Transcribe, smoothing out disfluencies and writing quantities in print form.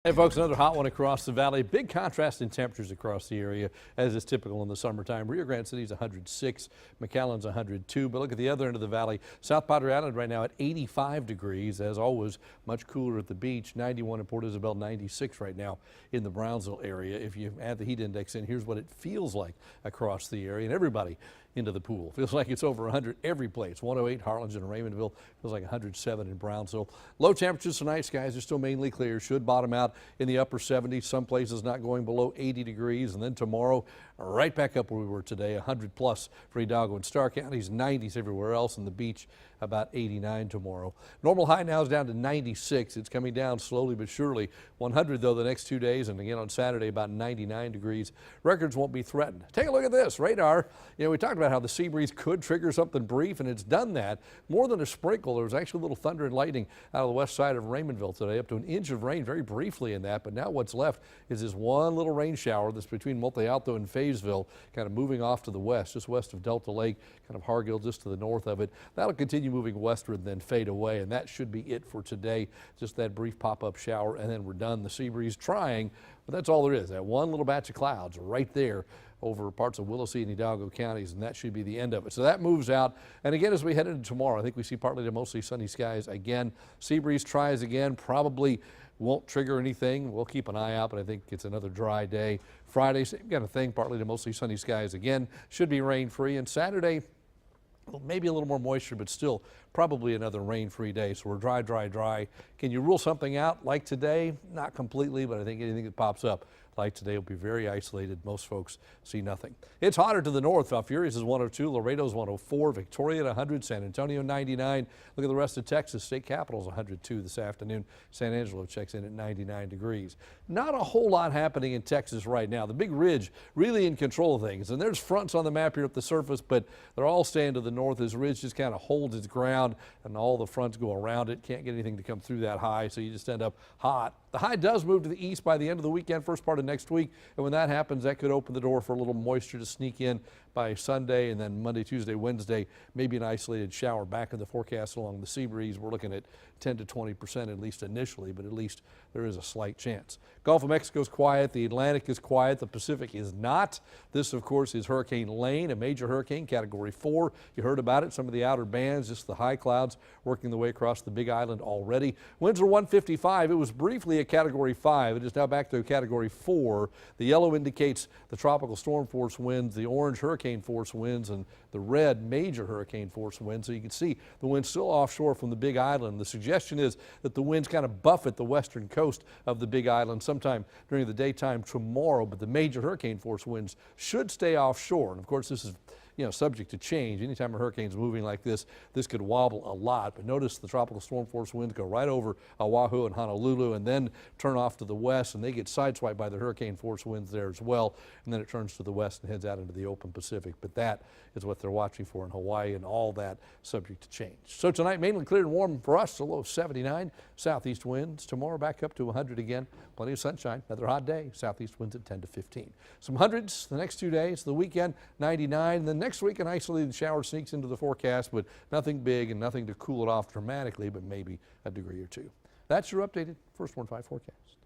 Hey folks, another hot one across the valley. Big contrast in temperatures across the area as is typical in the summertime. Rio Grande City's 106, McAllen's 102, but look at the other end of the valley. South Padre Island right now at 85 degrees. As always, much cooler at the beach. 91 in Port Isabel, 96 right now in the Brownsville area. If you add the heat index in, here's what it feels like across the area, and everybody into the pool. Feels like it's over 100 every place. 108 Harlingen and Raymondville. Feels like 107 in Brownsville. Low temperatures tonight. Skies are still mainly clear. Should bottom out in the upper 70s. Some places not going below 80 degrees. And then tomorrow, right back up where we were today. 100 plus for Hidalgo and Starr counties. 90s everywhere else. And the beach about 89 tomorrow. Normal high now is down to 96. It's coming down slowly but surely. 100 though the next 2 days, and again on Saturday about 99 degrees. Records won't be threatened. Take a look at this radar. You know, we talked about how the sea breeze could trigger something brief, and it's done that. More than a sprinkle. There was actually a little thunder and lightning out of the west side of Raymondville today, up to an inch of rain very briefly in that. But now what's left is this one little rain shower that's between Monte Alto and Fayetteville, kind of moving off to the west, just west of Delta Lake, kind of Hargill just to the north of it. That'll continue moving westward and then fade away, and that should be it for today. Just that brief pop-up shower, and then we're done. The sea breeze trying, but that's all there is. That one little batch of clouds right there over parts of Willacy and Hidalgo counties, and that should be the end of it. So that moves out. And again, as we head into tomorrow, I think we see partly to mostly sunny skies again. Sea breeze tries again, probably won't trigger anything. We'll keep an eye out, but I think it's another dry day. Friday, same kind of thing, partly to mostly sunny skies again. Should be rain-free. And Saturday, well, maybe a little more moisture, but still probably another rain-free day. So we're dry, dry, dry. Can you rule something out like today? Not completely, but I think anything that pops up like today will be very isolated. Most folks see nothing. It's hotter to the north. Falfurrias is 102, Laredo's 104, Victoria at 100, San Antonio 99. Look at the rest of Texas. State Capital's 102 this afternoon. San Angelo checks in at 99 degrees. Not a whole lot happening in Texas right now. The Big Ridge really in control of things. And there's fronts on the map here at the surface, but they're all staying to the north. This ridge just kind of holds its ground, and all the fronts go around it. Can't get anything to come through that high, so you just end up hot. The high does move to the east by the end of the weekend, first part of next week, and when that happens, that could open the door for a little moisture to sneak in by Sunday, and then Monday, Tuesday, Wednesday, maybe an isolated shower. Back in the forecast along the sea breeze, we're looking at 10 to 20% at least initially, but at least there is a slight chance. Gulf of Mexico is quiet, the Atlantic is quiet, the Pacific is not. This, of course, is Hurricane Lane, a major hurricane, Category 4. You heard about it, some of the outer bands, just the high clouds working their way across the Big Island already. Winds are 155. It was briefly a Category 5. It is now back to a Category 4. The yellow indicates the tropical storm force winds, the orange hurricane force winds, and the red major hurricane force winds. So you can see the wind still offshore from the Big Island. The suggestion is that the winds kind of buffet the western coast of the Big Island sometime during the daytime tomorrow, but the major hurricane force winds should stay offshore. And of course, this is subject to change. Anytime a hurricane's moving like this could wobble a lot. But notice the tropical storm force winds go right over Oahu and Honolulu and then turn off to the west, and they get sideswiped by the hurricane force winds there as well. And then it turns to the west and heads out into the open Pacific. But that is what they're watching for in Hawaii, and all that subject to change. So tonight, mainly clear and warm for us, a low of 79. Southeast winds. Tomorrow back up to 100 again. Plenty of sunshine. Another hot day. Southeast winds at 10 to 15. Some hundreds the next 2 days. The weekend, 99. Then next week, an isolated shower sneaks into the forecast, but nothing big and nothing to cool it off dramatically, but maybe a degree or two. That's your updated First Warn 5 forecast.